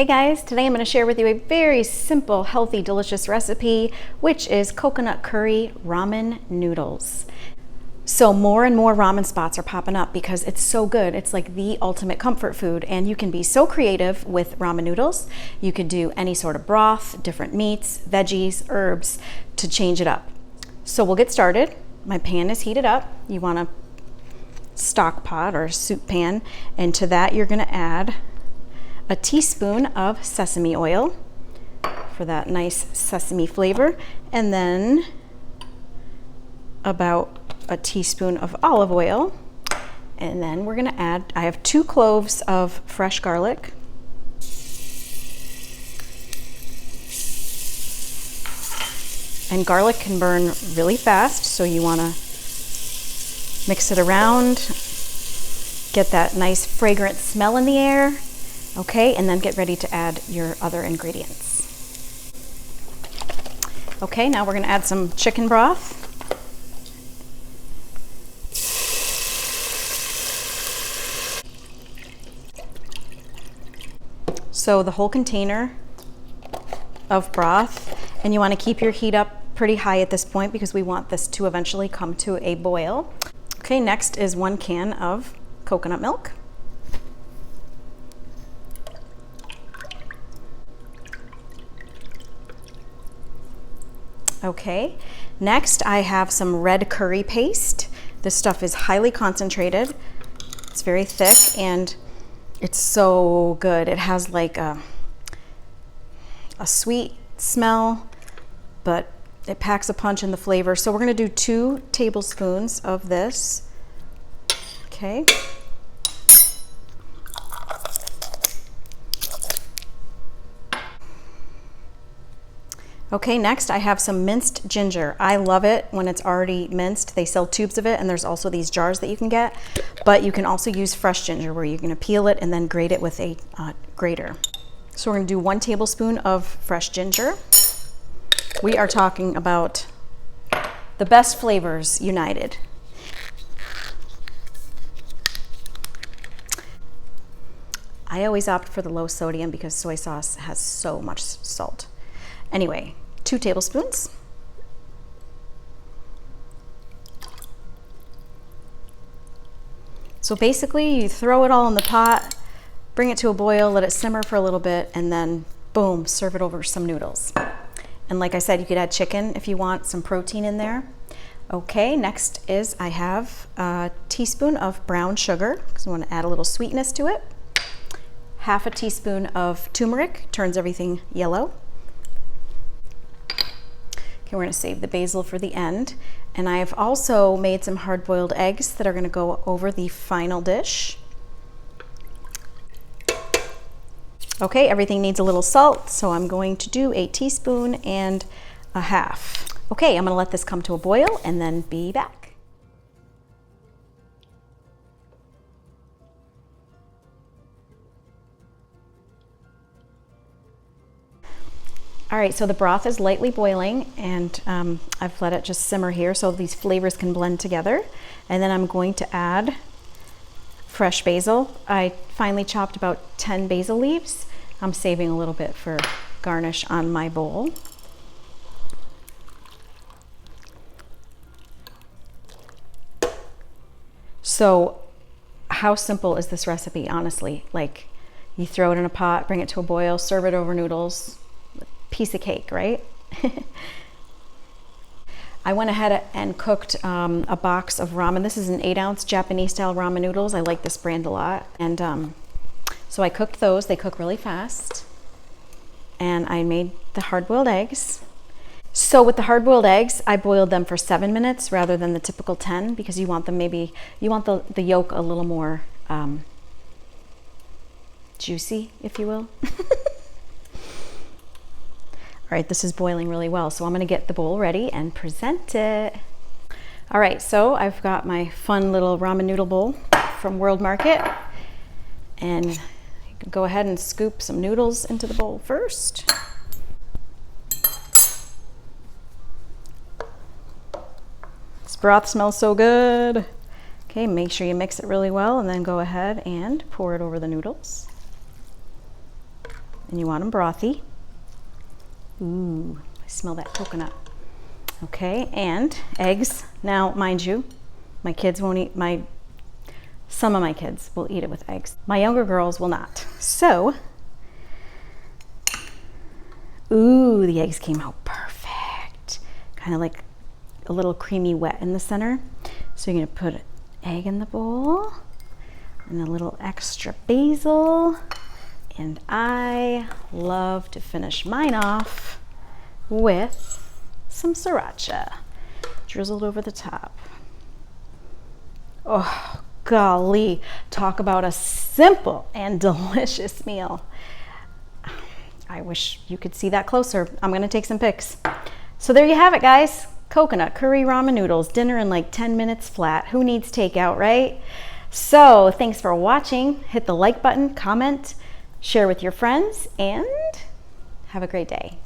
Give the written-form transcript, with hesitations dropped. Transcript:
Hey guys, today I'm going to share with you a very simple, healthy, delicious recipe, which is coconut curry ramen noodles. So more and more ramen spots are popping up because it's so good. It's like the ultimate comfort food, and you can be so creative with ramen noodles. You could do any sort of broth, different meats, veggies, herbs to change it up. So we'll get started. My pan is heated up. You want a stock pot or soup pan, and to that you're going to add a teaspoon of sesame oil for that nice sesame flavor, and then about a teaspoon of olive oil. And then we're gonna add, I have 2 cloves of fresh garlic. And garlic can burn really fast, so you wanna mix it around, get that nice fragrant smell in the air. Okay, and then get ready to add your other ingredients. Okay, now we're going to add some chicken broth. So the whole container of broth, and you want to keep your heat up pretty high at this point because we want this to eventually come to a boil. Okay, next is 1 can of coconut milk. Okay, next I have some red curry paste. This stuff is highly concentrated. It's very thick and it's so good. It has like a sweet smell, but it packs a punch in the flavor. So we're gonna do 2 tablespoons of this. Okay. Okay, next I have some minced ginger. I love it when it's already minced. They sell tubes of it, and there's also these jars that you can get, but you can also use fresh ginger where you're gonna peel it and then grate it with a grater. So we're gonna do 1 tablespoon of fresh ginger. We are talking about the best flavors united. I always opt for the low sodium because soy sauce has so much salt. Anyway, 2 tablespoons. So basically you throw it all in the pot, bring it to a boil, let it simmer for a little bit, and then boom, serve it over some noodles. And like I said, you could add chicken if you want some protein in there. Okay, next is I have a teaspoon of brown sugar because I want to add a little sweetness to it. Half a teaspoon of turmeric, turns everything yellow. Okay, we're going to save the basil for the end. And I've also made some hard-boiled eggs that are going to go over the final dish. Okay, everything needs a little salt, so I'm going to do a teaspoon and a half. Okay, I'm going to let this come to a boil and then be back. All right, so the broth is lightly boiling, and I've let it just simmer here so these flavors can blend together. And then I'm going to add fresh basil. I finely chopped about 10 basil leaves. I'm saving a little bit for garnish on my bowl. So how simple is this recipe, honestly? Like, you throw it in a pot, bring it to a boil, serve it over noodles. Piece of cake, right? I went ahead and cooked a box of ramen. This is an 8-ounce Japanese style ramen noodles. I like this brand a lot. And so I cooked those. They cook really fast. And I made the hard-boiled eggs. So with the hard-boiled eggs, I boiled them for 7 minutes rather than the typical 10 because you want them you want the yolk a little more juicy, if you will. All right, this is boiling really well, so I'm gonna get the bowl ready and present it. All right, so I've got my fun little ramen noodle bowl from World Market, and you can go ahead and scoop some noodles into the bowl first. This broth smells so good. Okay, make sure you mix it really well and then go ahead and pour it over the noodles. and you want them brothy. Ooh, I smell that coconut. Okay, and eggs. Now, mind you, my kids won't eat, some of my kids will eat it with eggs. My younger girls will not. So, ooh, the eggs came out perfect. Kind of like a little creamy wet in the center. So you're gonna put an egg in the bowl and a little extra basil. And I love to finish mine off with some sriracha drizzled over the top. Oh, golly, talk about a simple and delicious meal. I wish you could see that closer. I'm gonna take some pics. So there you have it, guys. Coconut curry ramen noodles, dinner in like 10 minutes flat. Who needs takeout, right? So thanks for watching. Hit the like button, comment, share with your friends, and have a great day.